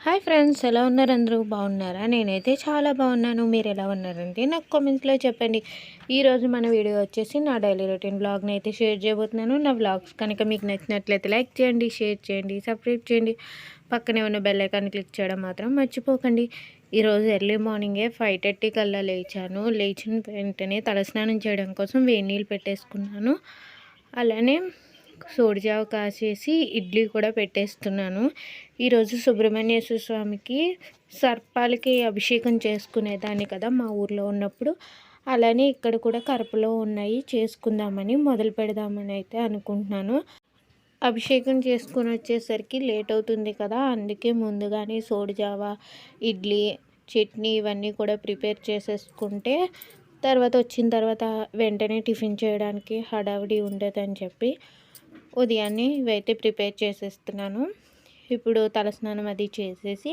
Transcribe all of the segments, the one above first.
Hi friends, ఎలా ఉన్నారు? అందరూ బాగున్నారా? నేనైతే చాలా బాగున్నాను. మీరు ఎలా ఉన్నారంటే నాకు కామెంట్స్లో చెప్పండి. ఈరోజు మన వీడియో వచ్చేసి నా డైలీ రొటీన్ బ్లాగ్ని అయితే షేర్ చేయబోతున్నాను. నా బ్లాగ్స్ కనుక మీకు నచ్చినట్లయితే లైక్ చేయండి, షేర్ చేయండి, సబ్స్క్రైబ్ చేయండి. పక్కనే ఉన్న బెల్ ఐకాన్ క్లిక్ చేయడం మాత్రం మర్చిపోకండి. ఈరోజు ఎర్లీ మార్నింగే 5:30 కల్లా లేచాను. లేచిన వెంటనే తలస్నానం చేయడం కోసం వేడి నీళ్ళు పెట్టేసుకున్నాను. అలానే సోడిజావ కాసేసి ఇడ్లీ కూడా పెట్టేస్తున్నాను. ఈరోజు సుబ్రహ్మణ్యేశ్వర స్వామికి సర్పాలకి అభిషేకం చేసుకునేదాన్ని కదా మా ఊర్లో ఉన్నప్పుడు. అలానే ఇక్కడ కూడా కరపలో ఉన్నాయి, చేసుకుందామని మొదలు పెడదామని అయితే అనుకుంటున్నాను. అభిషేకం చేసుకొని వచ్చేసరికి లేట్ అవుతుంది కదా, అందుకే ముందుగానే సోడిజావ, ఇడ్లీ, చట్నీ ఇవన్నీ కూడా ప్రిపేర్ చేసేసుకుంటే తర్వాత వచ్చిన తర్వాత వెంటనే టిఫిన్ చేయడానికి హడావిడి ఉండదని చెప్పి ఉదయాన్నే ఇవైతే ప్రిపేర్ చేసేస్తున్నాను. ఇప్పుడు తలస్నానం అది చేసేసి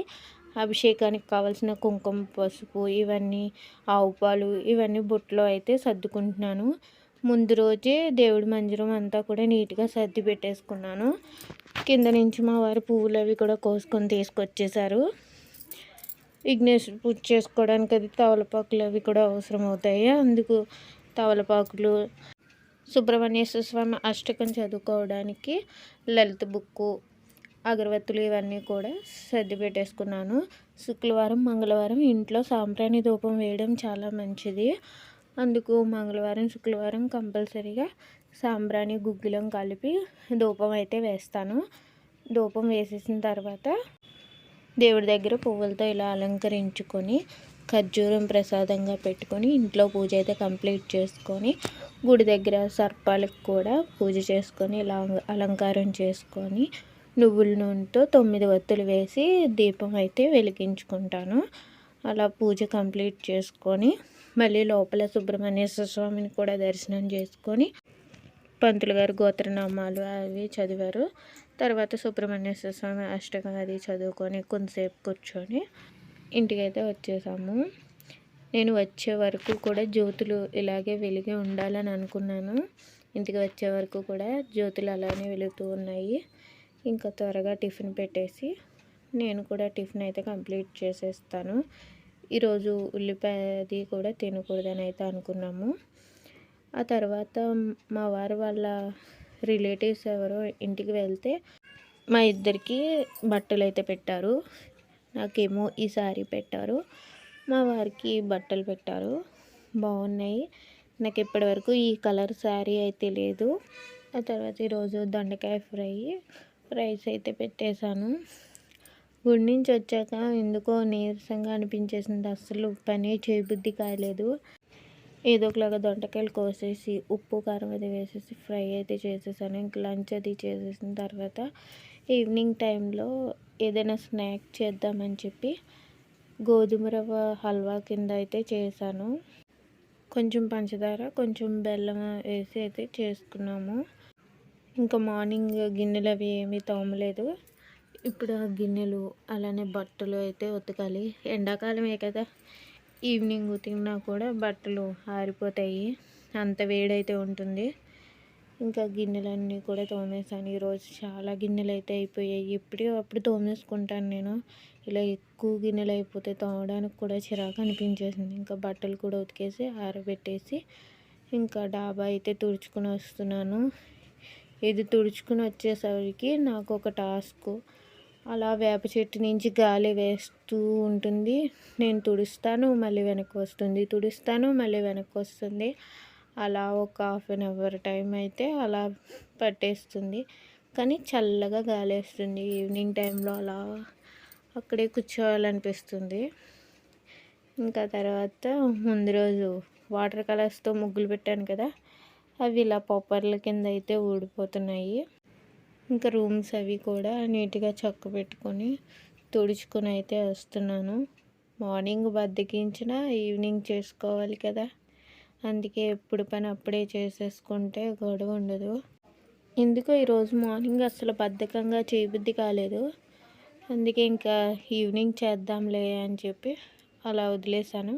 అభిషేకానికి కావాల్సిన కుంకుమ, పసుపు, ఇవన్నీ ఆవు పాలు ఇవన్నీ బుట్టలో అయితే సర్దుకుంటున్నాను. ముందు రోజే దేవుడి మందిరం అంతా కూడా నీట్గా సర్ది పెట్టేసుకున్నాను. కింద నుంచి మా వారు పువ్వులు అవి కూడా కోసుకొని తీసుకొచ్చేసారు. విఘ్నేశ్వర పూజ చేసుకోవడానికి అది తవలపాకులు అవి కూడా అవసరం అవుతాయి. అందుకు తవలపాకులు, సుబ్రహ్మణ్యేశ్వర స్వామి అష్టకం చదువుకోవడానికి లలిత బుక్కు, అగరవత్తులు ఇవన్నీ కూడా సర్ది పెట్టేసుకున్నాను. శుక్రవారం, మంగళవారం ఇంట్లో సాంబ్రాణి ధూపం వేయడం చాలా మంచిది. అందుకు మంగళవారం, శుక్రవారం కంపల్సరీగా సాంబ్రాణి గుగ్గిలం కలిపి ధూపం అయితే వేస్తాను. ధూపం వేసేసిన తర్వాత దేవుడి దగ్గర పువ్వులతో ఇలా అలంకరించుకొని ఖర్జూరం ప్రసాదంగా పెట్టుకొని ఇంట్లో పూజ అయితే కంప్లీట్ చేసుకొని గుడి దగ్గర సర్పాలకు కూడా పూజ చేసుకొని ఇలా అలంకారం చేసుకొని నువ్వుల నూనెతో 9 వత్తులు వేసి దీపం అయితే వెలిగించుకుంటాను. అలా పూజ కంప్లీట్ చేసుకొని మళ్ళీ లోపల సుబ్రహ్మణ్యేశ్వర స్వామిని కూడా దర్శనం చేసుకొని పంతులు గారు గోత్రనామాలు అవి చదివారు. తర్వాత సుబ్రహ్మణ్యేశ్వర స్వామి అష్టకం అది చదువుకొని కొంతసేపు కూర్చొని ఇంటికైతే వచ్చేసాము. నేను వచ్చే వరకు కూడా జ్యోతులు ఇలాగే వెలిగి ఉండాలని అనుకున్నాను. ఇంటికి వచ్చే వరకు కూడా జ్యోతులు అలానే వెలుగుతూ ఉన్నాయి. ఇంకా త్వరగా టిఫిన్ పెట్టేసి నేను కూడా టిఫిన్ అయితే కంప్లీట్ చేసేస్తాను. ఈరోజు ఉల్లిపాయ అది కూడా తినకూడదని అయితే అనుకున్నాము. ఆ తర్వాత మా వారు వాళ్ళ రిలేటివ్స్ ఎవరో ఇంటికి వెళ్తే మా ఇద్దరికి బట్టలు అయితే పెట్టారు. నాకేమో ఈ శారీ పెట్టారు, మా వారికి బట్టలు పెట్టారు. బాగున్నాయి. నాకు ఇప్పటివరకు ఈ కలర్ శారీ అయితే లేదు. ఆ తర్వాత ఈరోజు దొండకాయ రైస్ అయితే పెట్టేశాను. గుడి నుంచి వచ్చాక ఎందుకో నీరసంగా అనిపించేసింది. అస్సలు పని చేయబుద్ధి కాలేదు. ఏదో ఒకలాగా దొండకాయలు కోసేసి ఉప్పు కారం అది వేసేసి ఫ్రై అయితే చేసేసాను. ఇంక లంచ్ అది చేసేసిన తర్వాత ఈవినింగ్ టైంలో ఏదైనా స్నాక్ చేద్దామని చెప్పి గోధుమ రవ్వ హల్వా కింద అయితే చేశాను. కొంచెం పంచదార, కొంచెం బెల్లం వేసి అయితే చేసుకున్నాము. ఇంకా మార్నింగ్ గిన్నెలు అవి ఏమీ తోమలేదు. ఇప్పుడు ఆ గిన్నెలు అలానే బట్టలు అయితే ఉతకాలి. ఎండాకాలమే కదా, ఈవినింగ్ ఉతికినా కూడా బట్టలు ఆరిపోతాయి, అంత వేడైతే ఉంటుంది. ఇంకా గిన్నెలన్నీ కూడా తోమేసాను. ఈరోజు చాలా గిన్నెలు అయితే అయిపోయాయి. అప్పుడు తోమేసుకుంటాను నేను. ఇలా ఎక్కువ గిన్నెలు అయిపోతే తోమడానికి కూడా చిరాకు అనిపించేసింది. ఇంకా బట్టలు కూడా ఉతికేసి ఆరబెట్టేసి ఇంకా డాబా అయితే తుడుచుకుని వస్తున్నాను. ఇది తుడుచుకుని వచ్చేసరికి నాకు ఒక టాస్క్. అలా వేప చెట్టు నుంచి గాలి వేస్తూ ఉంటుంది. నేను తుడుస్తాను, మళ్ళీ వెనక్కి వస్తుంది, తుడుస్తాను, మళ్ళీ వెనక్కి వస్తుంది. అలా ఒక 1/2 అవర్ టైం అయితే అలా పట్టేస్తుంది. కానీ చల్లగా గాలి వేస్తుంది. ఈవినింగ్ టైంలో అలా అక్కడే కూర్చోవాలనిపిస్తుంది. ఇంకా తర్వాత ముందు రోజు వాటర్ కలర్స్తో ముగ్గులు పెట్టాను కదా, అవి ఇలా పొప్పర్ల కింద అయితే ఊడిపోతున్నాయి. ఇంకా రూమ్స్ అవి కూడా నీట్గా చక్క పెట్టుకొని తుడుచుకొని అయితే వస్తున్నాను. మార్నింగ్ బద్దకించిన ఈవినింగ్ చేసుకోవాలి కదా, అందుకే ఎప్పుడు పని అప్పుడే చేసేసుకుంటే గొడవ ఉండదు. ఎందుకో ఈరోజు మార్నింగ్ అసలు బద్ధకంగా చేయబుద్ధి కాలేదు. అందుకే ఇంకా ఈవినింగ్ చేద్దాంలే అని చెప్పి అలా వదిలేసాను.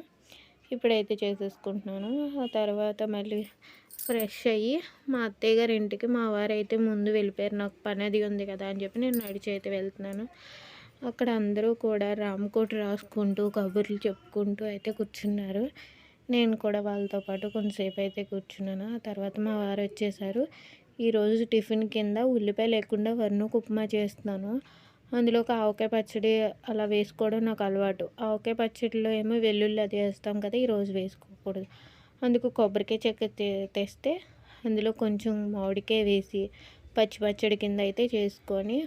ఇప్పుడైతే చేసేసుకుంటున్నాను. ఆ తర్వాత మళ్ళీ ఫ్రెష్ అయ్యి మా అత్తయ్య గారి ఇంటికి మా వారు అయితే ముందు వెళ్ళిపోయారు. నాకు పని అది ఉంది కదా అని చెప్పి నేను నడిచి అయితే వెళ్తున్నాను. అక్కడ అందరూ కూడా రామకోటి రాసుకుంటూ, కబుర్లు చెప్పుకుంటూ అయితే కూర్చున్నారు. నేను కూడా వాళ్ళతో పాటు కొంతసేపు అయితే కూర్చున్నాను. ఆ తర్వాత మా వారొచ్చేసారు. ఈరోజు టిఫిన్ కింద ఉల్లిపాయ లేకుండా వరినూక ఉప్మా చేస్తున్నాను. అందులోకి ఆవకాయ పచ్చడి అలా వేసుకోవడం నాకు అలవాటు. ఆవకాయ పచ్చడిలో ఏమో వెల్లుల్లి అది ఏస్తాం కదా! ఈరోజు వేసుకోకూడదు. అందుకు కొబ్బరికాయ చెక్కు తెస్తే అందులో కొంచెం మామిడికాయ వేసి పచ్చి పచ్చడి కింద అయితే చేసుకొని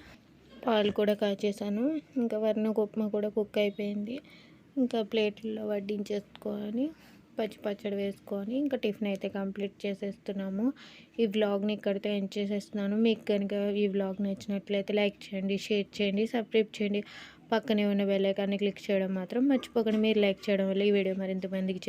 పాలు కూడా కాచేసాను. ఇంకా వరినూక ఉప్మా కూడా కుక్ అయిపోయింది. ఇంకా ప్లేట్‌లో వడ్డించేసుకొని పచ్చి పచ్చడి వేసుకొని ఇంకా టిఫిన్ అయితే కంప్లీట్ చేసేస్తున్నాము. ఈ వ్లాగ్‌ని ఇక్కడితో ఎండ్ చేసేస్తున్నాను. మీకు కనుక ఈ వ్లాగ్ నచ్చినట్లయితే లైక్ చేయండి, షేర్ చేయండి, సబ్స్క్రైబ్ చేయండి. పక్కనే ఉన్న బెల్ ఐకాన్‌ని క్లిక్ చేయడం మాత్రం మర్చిపోకండి. మీరు లైక్ చేయడం వల్ల ఈ వీడియో మరింత మందికి